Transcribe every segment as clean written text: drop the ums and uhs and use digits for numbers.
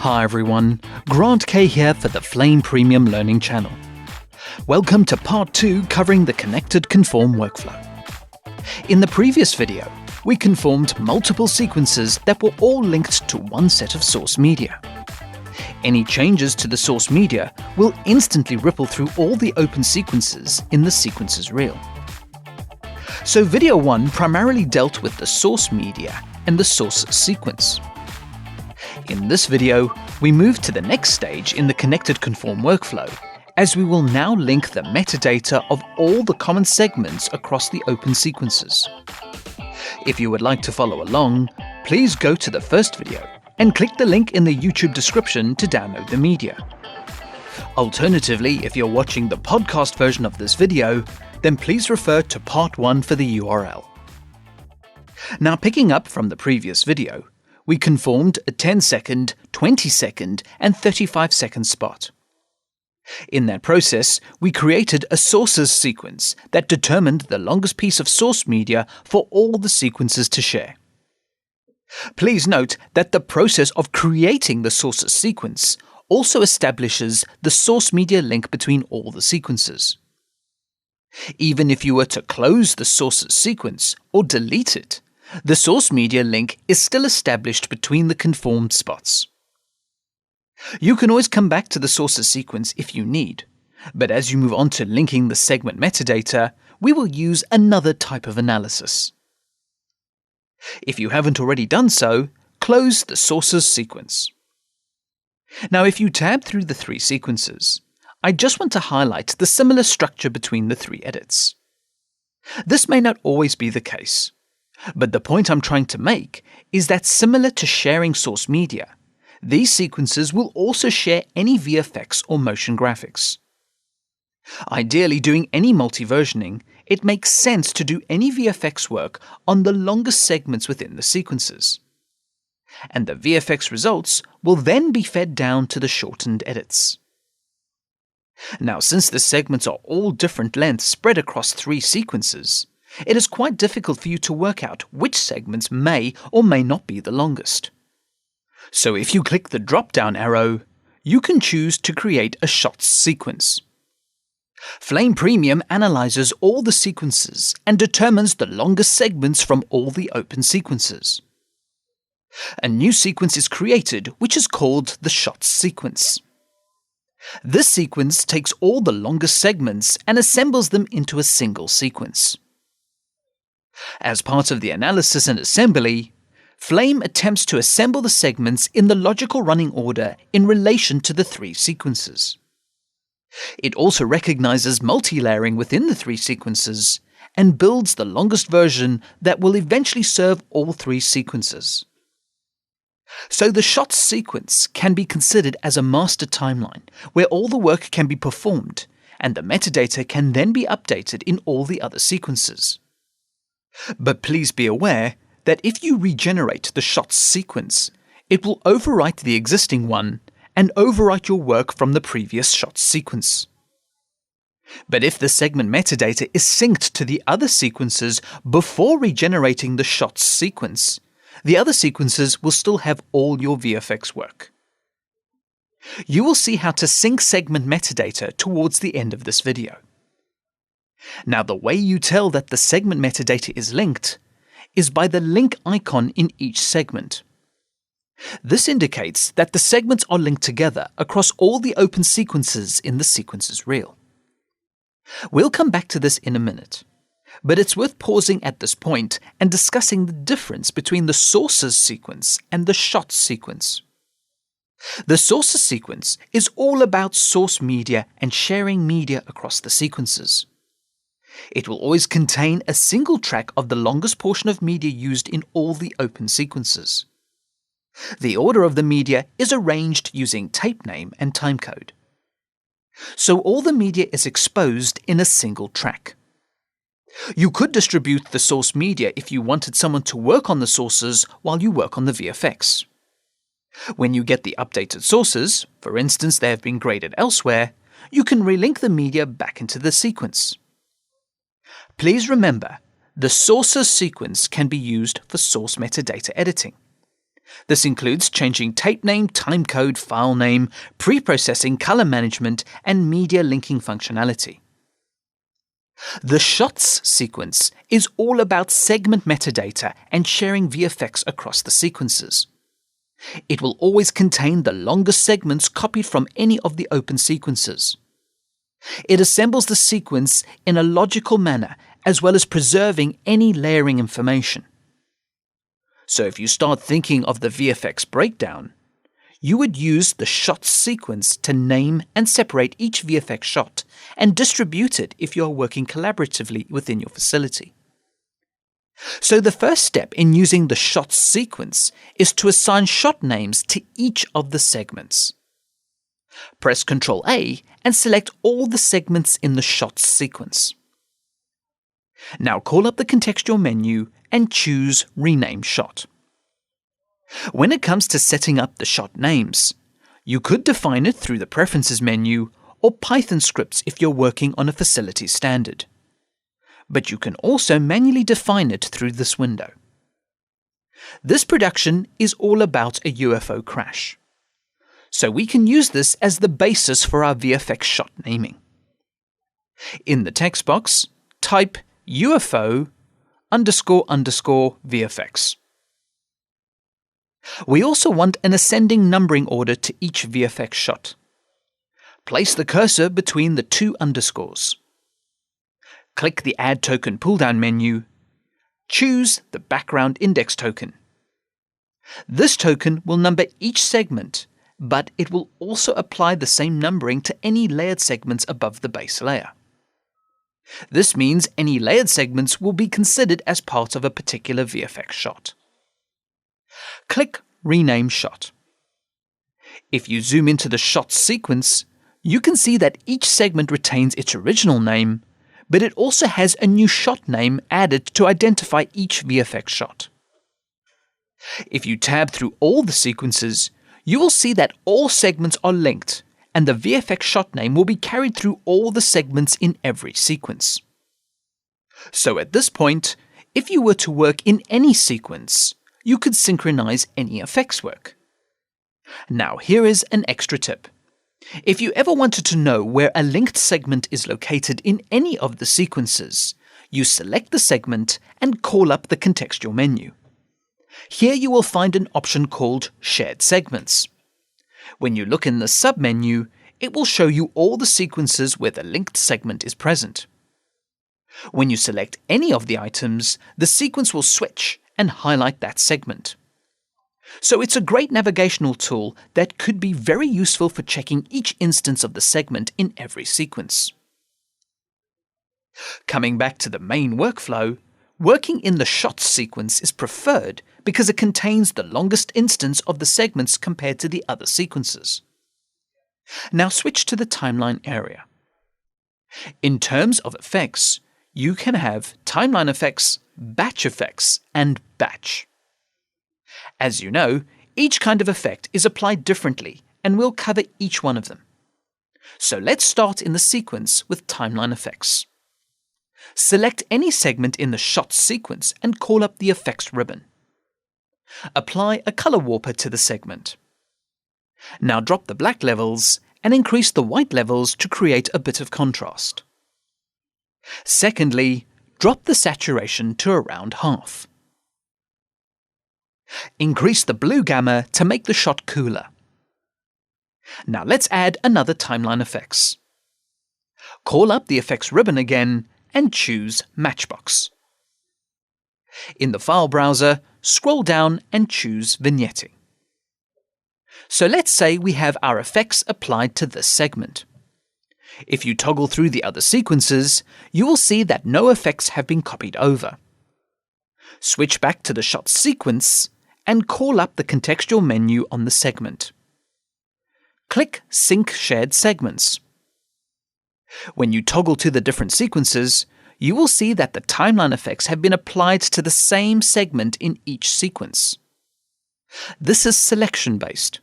Hi everyone, Grant K here for the Flame Premium Learning channel. Welcome to part 2 covering the connected conform workflow. In the previous video, we conformed multiple sequences that were all linked to one set of source media. Any changes to the source media will instantly ripple through all the open sequences in the sequences reel. So video 1 primarily dealt with the source media and the source sequence. In this video, we move to the next stage in the connected conform workflow, as we will now link the metadata of all the common segments across the open sequences. If you would like to follow along, please go to the first video and click the link in the YouTube description to download the media. Alternatively, if you're watching the podcast version of this video, then please refer to part 1 for the URL. Now, picking up from the previous video, we conformed a 10-second, 20-second, and 35-second spot. In that process, we created a sources sequence that determined the longest piece of source media for all the sequences to share. Please note that the process of creating the sources sequence also establishes the source media link between all the sequences. Even if you were to close the sources sequence or delete it, the source media link is still established between the conformed spots. You can always come back to the sources sequence if you need, but as you move on to linking the segment metadata, we will use another type of analysis. If you haven't already done so, close the sources sequence. Now, if you tab through the 3 sequences, I just want to highlight the similar structure between the 3 edits. This may not always be the case, but the point I'm trying to make is that similar to sharing source media, these sequences will also share any VFX or motion graphics. Ideally, doing any multi-versioning, it makes sense to do any VFX work on the longest segments within the sequences. And the VFX results will then be fed down to the shortened edits. Now, since the segments are all different lengths spread across 3 sequences, it is quite difficult for you to work out which segments may or may not be the longest. So if you click the drop-down arrow, you can choose to create a shots sequence. Flame Premium analyzes all the sequences and determines the longest segments from all the open sequences. A new sequence is created, which is called the shots sequence. This sequence takes all the longest segments and assembles them into a single sequence. As part of the analysis and assembly, Flame attempts to assemble the segments in the logical running order in relation to the 3 sequences. It also recognizes multi-layering within the 3 sequences and builds the longest version that will eventually serve all 3 sequences. So the shots sequence can be considered as a master timeline where all the work can be performed and the metadata can then be updated in all the other sequences. But please be aware that if you regenerate the shots sequence, it will overwrite the existing one and overwrite your work from the previous shots sequence. But if the segment metadata is synced to the other sequences before regenerating the shots sequence, the other sequences will still have all your VFX work. You will see how to sync segment metadata towards the end of this video. Now, the way you tell that the segment metadata is linked is by the link icon in each segment. This indicates that the segments are linked together across all the open sequences in the sequences reel. We'll come back to this in a minute, but it's worth pausing at this point and discussing the difference between the sources sequence and the shots sequence. The sources sequence is all about source media and sharing media across the sequences. It will always contain a single track of the longest portion of media used in all the open sequences. The order of the media is arranged using tape name and timecode. So all the media is exposed in a single track. You could distribute the source media if you wanted someone to work on the sources while you work on the VFX. When you get the updated sources, for instance they have been graded elsewhere, you can relink the media back into the sequence. Please remember, the sources sequence can be used for source metadata editing. This includes changing tape name, timecode, file name, pre-processing, color management, and media linking functionality. The shots sequence is all about segment metadata and sharing VFX across the sequences. It will always contain the longest segments copied from any of the open sequences. It assembles the sequence in a logical manner as well as preserving any layering information. So if you start thinking of the VFX breakdown, you would use the shots sequence to name and separate each VFX shot and distribute it if you are working collaboratively within your facility. So the first step in using the shots sequence is to assign shot names to each of the segments. Press Ctrl A and select all the segments in the shots sequence. Now call up the contextual menu and choose Rename Shot. When it comes to setting up the shot names, you could define it through the Preferences menu or Python scripts if you're working on a facility standard. But you can also manually define it through this window. This production is all about a UFO crash, so we can use this as the basis for our VFX shot naming. In the text box, type UFO __ VFX. We also want an ascending numbering order to each VFX shot. Place the cursor between the two underscores. Click the Add Token pull-down menu. Choose the Background Index token. This token will number each segment, but it will also apply the same numbering to any layered segments above the base layer. This means any layered segments will be considered as part of a particular VFX shot. Click Rename Shot. If you zoom into the shot sequence, you can see that each segment retains its original name, but it also has a new shot name added to identify each VFX shot. If you tab through all the sequences, you will see that all segments are linked, and the VFX shot name will be carried through all the segments in every sequence. So at this point, if you were to work in any sequence, you could synchronize any effects work. Now here is an extra tip. If you ever wanted to know where a linked segment is located in any of the sequences, you select the segment and call up the contextual menu. Here you will find an option called Shared Segments. When you look in the submenu, it will show you all the sequences where the linked segment is present. When you select any of the items, the sequence will switch and highlight that segment. So it's a great navigational tool that could be very useful for checking each instance of the segment in every sequence. Coming back to the main workflow, working in the shots sequence is preferred because it contains the longest instance of the segments compared to the other sequences. Now switch to the timeline area. In terms of effects, you can have TimelineFX, Batch Effects, and Batch. As you know, each kind of effect is applied differently, and we'll cover each one of them. So let's start in the sequence with TimelineFX. Select any segment in the shot sequence and call up the Effects ribbon. Apply a color warper to the segment. Now drop the black levels and increase the white levels to create a bit of contrast. Secondly, drop the saturation to around half. Increase the blue gamma to make the shot cooler. Now let's add another TimelineFX. Call up the Effects ribbon again and choose Matchbox. In the file browser, scroll down and choose Vignetting. So let's say we have our effects applied to this segment. If you toggle through the other sequences, you will see that no effects have been copied over. Switch back to the shot sequence and call up the contextual menu on the segment. Click Sync Shared Segments. When you toggle to the different sequences, you will see that the timeline effects have been applied to the same segment in each sequence. This is selection-based,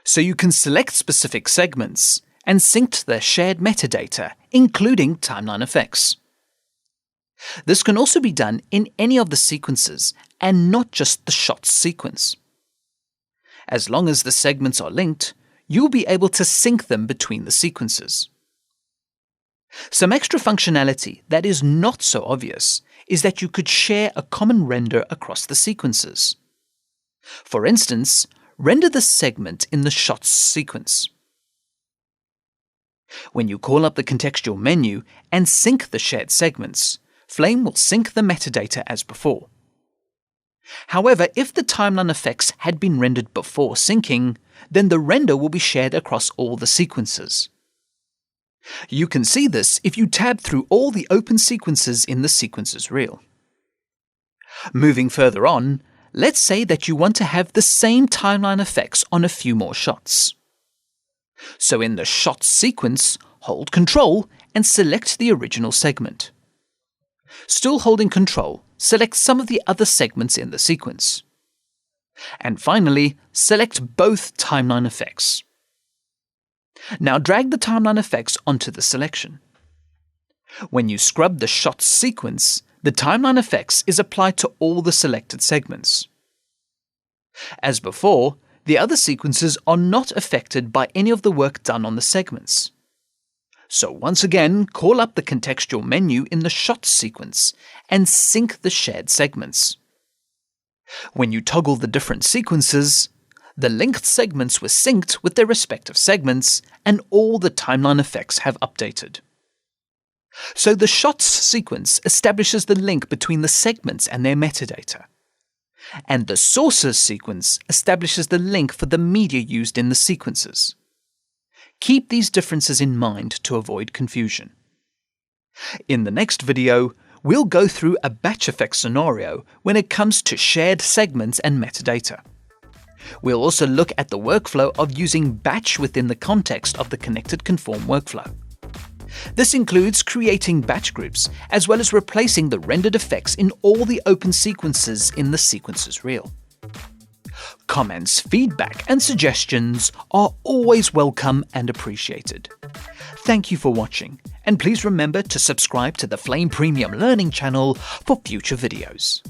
so you can select specific segments and sync to their shared metadata, including TimelineFX. This can also be done in any of the sequences and not just the shots sequence. As long as the segments are linked, you'll be able to sync them between the sequences. Some extra functionality that is not so obvious is that you could share a common render across the sequences. For instance, render the segment in the shots sequence. When you call up the contextual menu and sync the shared segments, Flame will sync the metadata as before. However, if the TimelineFX had been rendered before syncing, then the render will be shared across all the sequences. You can see this if you tab through all the open sequences in the sequences reel. Moving further on, let's say that you want to have the same TimelineFX on a few more shots. So in the shots sequence, hold Ctrl and select the original segment. Still holding Ctrl, select some of the other segments in the sequence. And finally, select both TimelineFX. Now drag the TimelineFX onto the selection. When you scrub the shots sequence, the TimelineFX is applied to all the selected segments. As before, the other sequences are not affected by any of the work done on the segments. So once again, call up the contextual menu in the shots sequence and sync the shared segments. When you toggle the different sequences, the linked segments were synced with their respective segments and all the TimelineFX have updated. So the shots sequence establishes the link between the segments and their metadata. And the sources sequence establishes the link for the media used in the sequences. Keep these differences in mind to avoid confusion. In the next video, we'll go through a batch effect scenario when it comes to shared segments and metadata. We'll also look at the workflow of using batch within the context of the connected Conform workflow. This includes creating batch groups, as well as replacing the rendered effects in all the open sequences in the sequences reel. Comments, feedback, and suggestions are always welcome and appreciated. Thank you for watching, and please remember to subscribe to the Flame Premium Learning channel for future videos.